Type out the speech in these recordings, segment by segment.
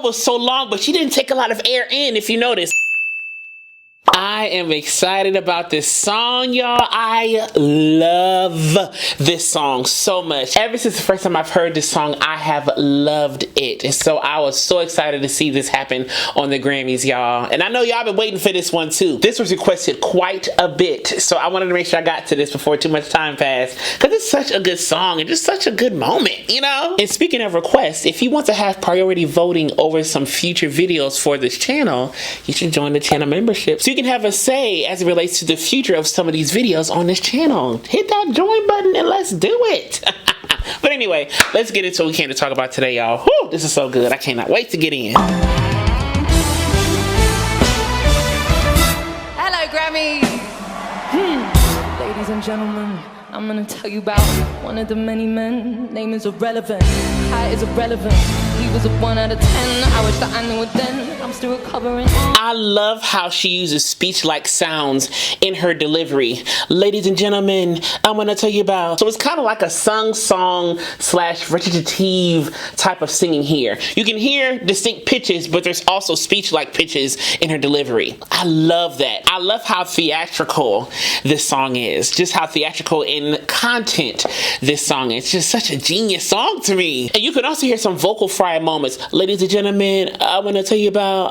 was so long, but she didn't take a lot of air in, if you notice. I am excited about this song, y'all. I love this song so much. Ever since the first time I've heard this song, I have loved it. And so I was so excited to see this happen on the Grammys, y'all. And I know y'all been waiting for this one too. This was requested quite a bit. So I wanted to make sure I got to this before too much time passed, because it's such a good song and just such a good moment, you know? And speaking of requests, if you want to have priority voting over some future videos for this channel, you should join the channel membership so you can have a say as it relates to the future of some of these videos on this channel. Hit that join button and let's do it. But anyway, let's get into what we came to talk about today, y'all. Whew, this is so good. I cannot wait to get in. Hello, Grammy. Ladies and gentlemen, I'm gonna tell you about one of the many men. Name is irrelevant, height is irrelevant. He was a 1 out of 10. I wish that I knew it then. I'm still recovering. I love how she uses speech-like sounds in her delivery. Ladies and gentlemen, I'm gonna tell you about. So it's kind of like a sung-song / recitative type of singing here. You can hear distinct pitches, but there's also speech-like pitches in her delivery. I love that. I love how theatrical this song is. Just how theatrical in content this song is. It's just such a genius song to me. And you can also hear some vocal fry moments. Ladies and gentlemen, I want to tell you about You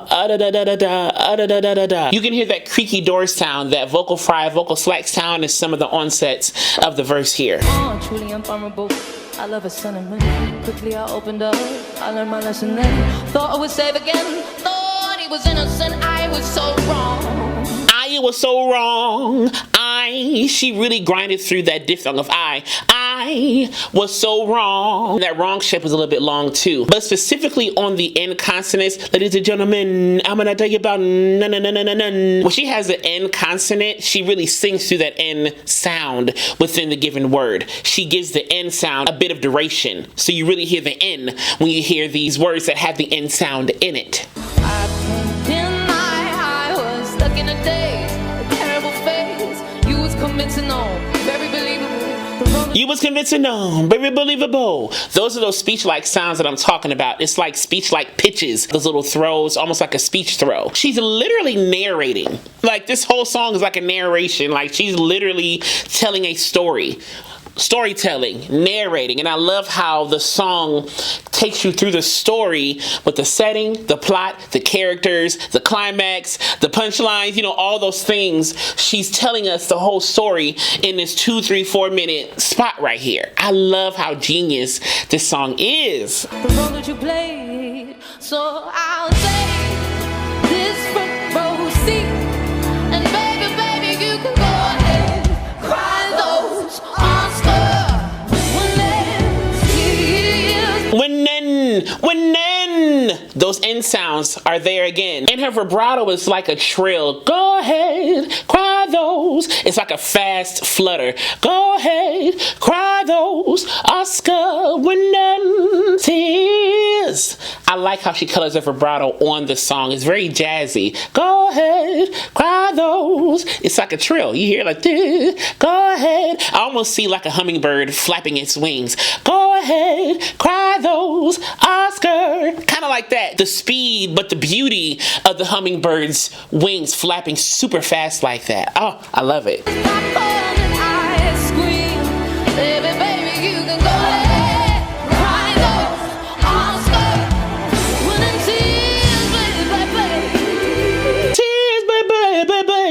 can hear that creaky door sound, that vocal fry, vocal slack sound in some of the onsets of the verse here. Oh, truly unfarmable. I love a sentiment. Quickly I opened up. I learned my lesson then. Thought I would save again. Thought he was innocent. I was so wrong. I was so wrong. She really grinded through that diphthong of I was so wrong. That wrong shape was a little bit long too. But specifically on the N consonants, ladies and gentlemen, I'm gonna tell you about nun. When she has the N consonant, she really sings through that N sound within the given word. She gives the N sound a bit of duration. So you really hear the N when you hear these words that have the N sound in it. I was stuck in a daze, a terrible phase. You was convincing on, very believable. You was convincing on, very believable. Those are those speech-like sounds that I'm talking about. It's like speech-like pitches, those little throws, almost like a speech throw. She's literally narrating. Like this whole song is like a narration. Like she's literally telling a story. Storytelling, narrating, and I love how the song takes you through the story with the setting, the plot, the characters, the climax, the punchlines, you know, all those things. She's telling us the whole story in this 2, 3, 4 minute spot right here. I love how genius this song is. The role that you played, so I'll take this front row seat, and baby, you can go ahead, cry those when those N sounds are there again. And her vibrato is like a trill. Go ahead, cry those. It's like a fast flutter. Go ahead, cry those Oscar winning tears. I like how she colors her vibrato on the song. It's very jazzy. Go ahead, cry those. It's like a trill. You hear like this. Go ahead. I almost see like a hummingbird flapping its wings. Go ahead, cry those Oscar. Kind of like that. The speed, but the beauty of the hummingbird's wings flapping super fast like that. Oh, I love it.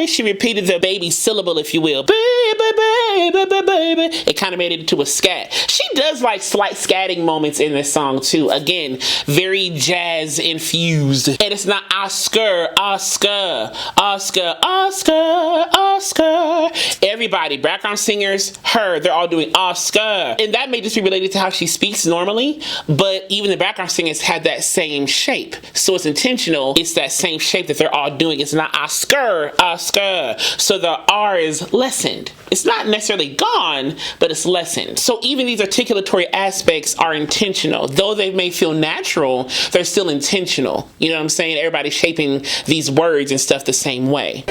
She repeated the baby syllable, if you will. Baby, baby, baby. It kind of made it into a scat. She does like slight scatting moments in this song too. Again, very jazz infused. And it's not Oscar, Oscar, Oscar, Oscar, Oscar. Everybody, background singers, her, they're all doing Oscar. And that may just be related to how she speaks normally, but even the background singers have that same shape. So it's intentional. It's that same shape that they're all doing. It's not Oscar, Oscar. So the R is lessened. It's not necessarily gone, but it's lessened. So even these articulatory aspects are intentional. Though they may feel natural, they're still intentional. You know what I'm saying? Everybody's shaping these words and stuff the same way.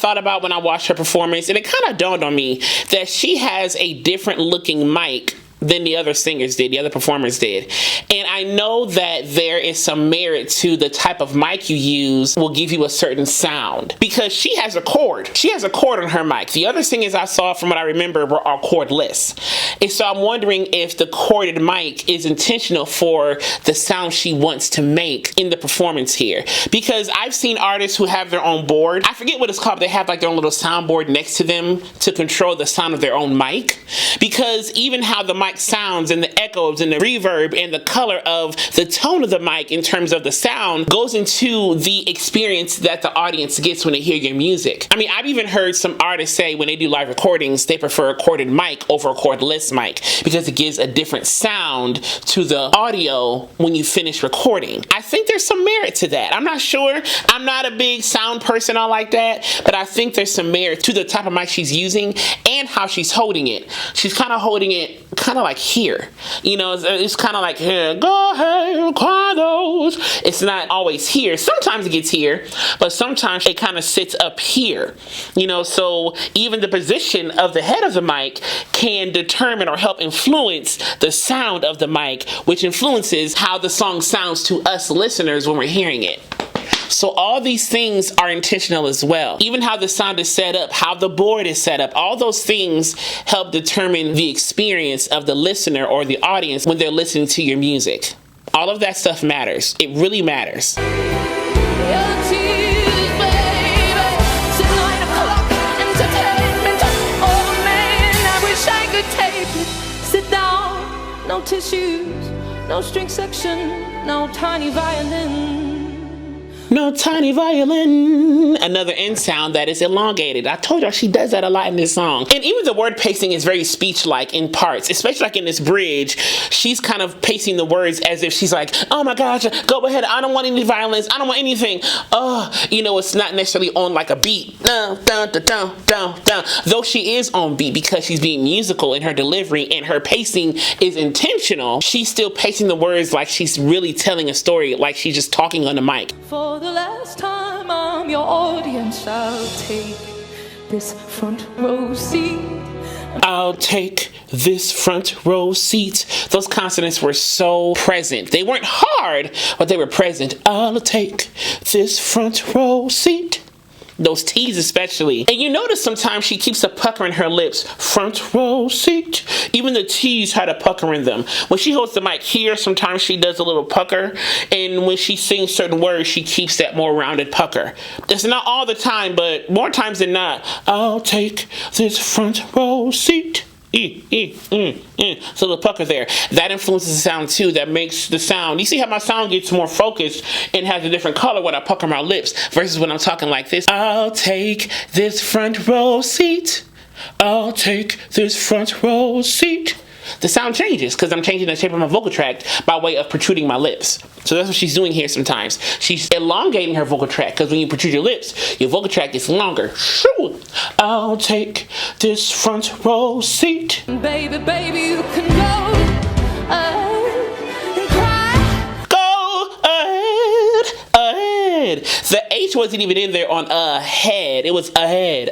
thought about when I watched her performance, and it kind of dawned on me that she has a different looking mic than the other singers did, the other performers did. And I know that there is some merit to the type of mic you use will give you a certain sound, because she has a cord. She has a cord on her mic. The other singers I saw, from what I remember, were all cordless. And so I'm wondering if the corded mic is intentional for the sound she wants to make in the performance here. Because I've seen artists who have their own board. I forget what it's called. They have like their own little soundboard next to them to control the sound of their own mic. Because even how the mic sounds and the echoes and the reverb and the color of the tone of the mic in terms of the sound goes into the experience that the audience gets when they hear your music. I mean, I've even heard some artists say when they do live recordings, they prefer a corded mic over a cordless mic because it gives a different sound to the audio when you finish recording. I think there's some merit to that. I'm not sure. I'm not a big sound person all like that, but I think there's some merit to the type of mic she's using and how she's holding it. She's kind of holding it kind of like here, you know, it's kind of like here, go ahead, cry those. It's not always here. Sometimes it gets here, but sometimes it kind of sits up here, you know, so even the position of the head of the mic can determine or help influence the sound of the mic, which influences how the song sounds to us listeners when we're hearing it. So all these things are intentional as well. Even how the sound is set up, how the board is set up, all those things help determine the experience of the listener or the audience when they're listening to your music. All of that stuff matters. It really matters. Sit down, no tissues, no string section, no tiny violin. No tiny violin. Another end sound that is elongated. I told y'all she does that a lot in this song. And even the word pacing is very speech-like in parts, especially like in this bridge. She's kind of pacing the words as if she's like, oh my gosh, go ahead. I don't want any violence. I don't want anything. Oh, you know, it's not necessarily on like a beat. Dun, dun, dun, dun, dun, dun. Though she is on beat because she's being musical in her delivery and her pacing is intentional, she's still pacing the words like she's really telling a story, like she's just talking on the mic. For the last time, I'm your audience. I'll take this front row seat. I'll take this front row seat. Those consonants were so present. They weren't hard, but they were present. I'll take this front row seat. Those T's especially. And you notice sometimes she keeps a pucker in her lips. Front row seat. Even the T's had a pucker in them. When she holds the mic here, sometimes she does a little pucker. And when she sings certain words, she keeps that more rounded pucker. That's not all the time, but more times than not. I'll take this front row seat. So the pucker there, that influences the sound too. That makes the sound, you see how my sound gets more focused and has a different color when I pucker my lips versus when I'm talking like this. I'll take this front row seat. I'll take this front row seat. The sound changes because I'm changing the shape of my vocal tract by way of protruding my lips. So that's what she's doing here sometimes. She's elongating her vocal tract because when you protrude your lips, your vocal tract gets longer. Shoo! I'll take this front row seat. Baby, baby, you can go and cry. Go ahead. The H wasn't even in there on ahead. It was ahead.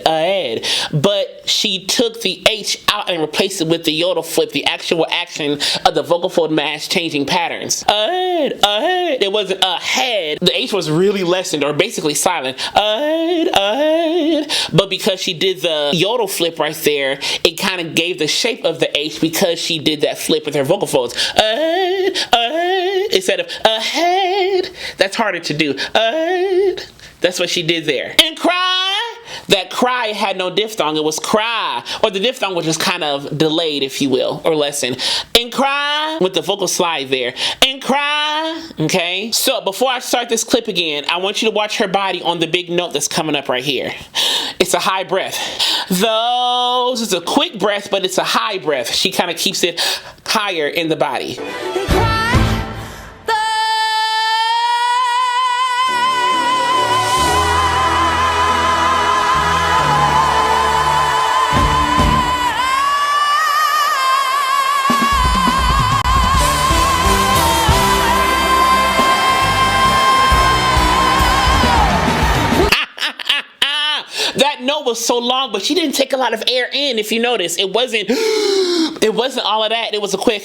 But she took the H out and replaced it with the yodel flip, the actual action of the vocal fold mass changing patterns. Ahead. It wasn't ahead. The H was really lessened or basically silent. Ahead. But because she did the yodel flip right there, it kind of gave the shape of the H because she did that flip with her vocal folds. Ahead. Instead of ahead. That's harder to do. That's what she did there. And cry. That cry had no diphthong. It was cry. Or the diphthong was just kind of delayed, if you will, or lessened. And cry with the vocal slide there. And cry. Okay? So before I start this clip again, I want you to watch her body on the big note that's coming up right here. It's a high breath. Those is a quick breath, but it's a high breath. She kind of keeps it higher in the body. And cry. That note was so long, but she didn't take a lot of air in. If you notice, it wasn't all of that. It was a quick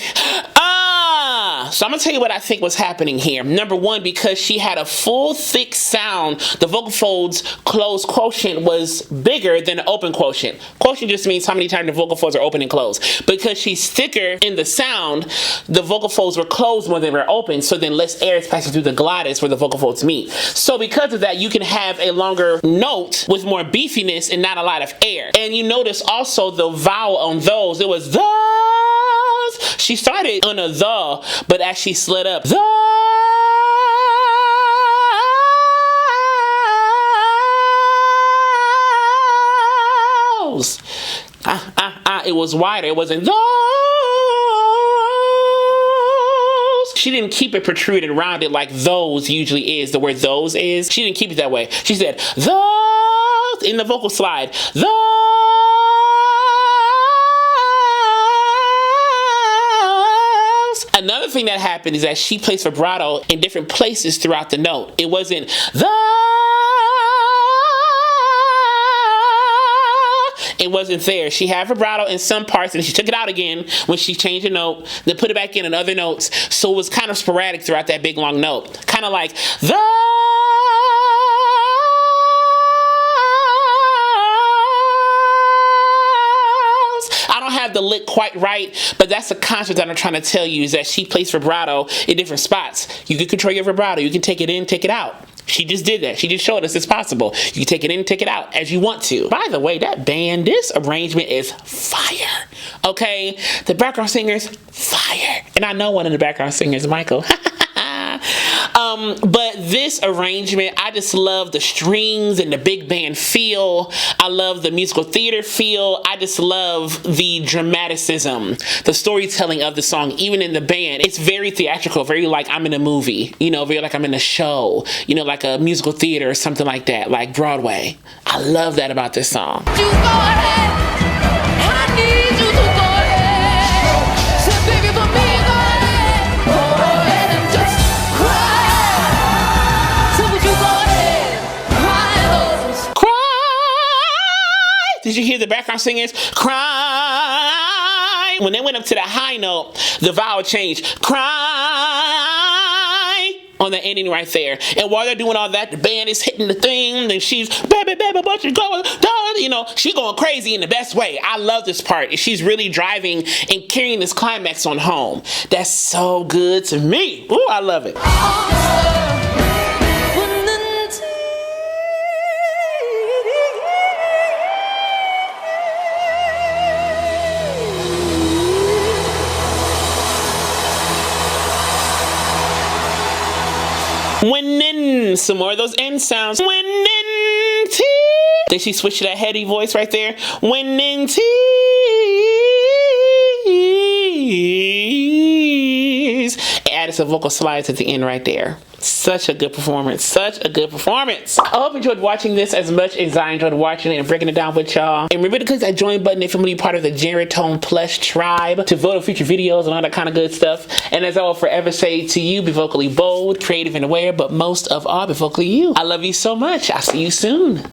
so I'm gonna tell you what I think was happening here. Number one, because she had a full thick sound, the vocal folds closed quotient was bigger than the open quotient. Quotient just means how many times the vocal folds are open and closed. Because she's thicker in the sound, the vocal folds were closed more than they were open, so then less air is passing through the glottis where the vocal folds meet. So because of that, you can have a longer note with more beefiness and not a lot of air. And you notice also the vowel on those, it was the. She started on a the, but as she slid up, the. It was wider. It wasn't those. She didn't keep it protruded around it like those usually is. The word those is. She didn't keep it that way. She said those in the vocal slide. Those. Another thing that happened is that she placed vibrato in different places throughout the note. It wasn't the. It wasn't there. She had vibrato in some parts and she took it out again when she changed a note, then put it back in other notes. So it was kind of sporadic throughout that big long note. Kind of like the. I don't have the lick quite right, but that's the concept that I'm trying to tell you, is that she placed vibrato in different spots. You can control your vibrato. You can take it in, take it out. She just did that. She just showed us it's possible. You can take it in, take it out as you want to. By the way, that band, this arrangement is fire. Okay? The background singer's fire. And I know one of the background singers, Michael. But this arrangement, I just love the strings and the big band feel. I love the musical theater feel. I just love the dramaticism, the storytelling of the song, even in the band. It's very theatrical, very like I'm in a movie, you know, very like I'm in a show, you know, like a musical theater or something like that, like Broadway. I love that about this song. You go ahead. I need you to go ahead. Say, baby, for me, go ahead. Go ahead and just cry. So would you go ahead? Cry those. Cry! Did you hear the background singers? Cry! When they went up to the high note, the vowel changed. Cry! On the ending right there. And while they're doing all that, the band is hitting the thing, and she's, baby, baby, what you going, you know, she's going crazy in the best way. I love this part. She's really driving and carrying this climax on home. That's so good to me. Ooh, I love it. When in, some more of those N sounds. When in tease. Then she switched to that heady voice right there. When in tease. And added some vocal slides at the end right there. Such a good performance. Such a good performance. I hope you enjoyed watching this as much as I enjoyed watching it and breaking it down with y'all. And remember to click that join button if you want to be part of the Geritone Plus tribe to vote on future videos and all that kind of good stuff. And as I will forever say to you, be vocally bold, creative, and aware, but most of all, be vocally you. I love you so much. I'll see you soon.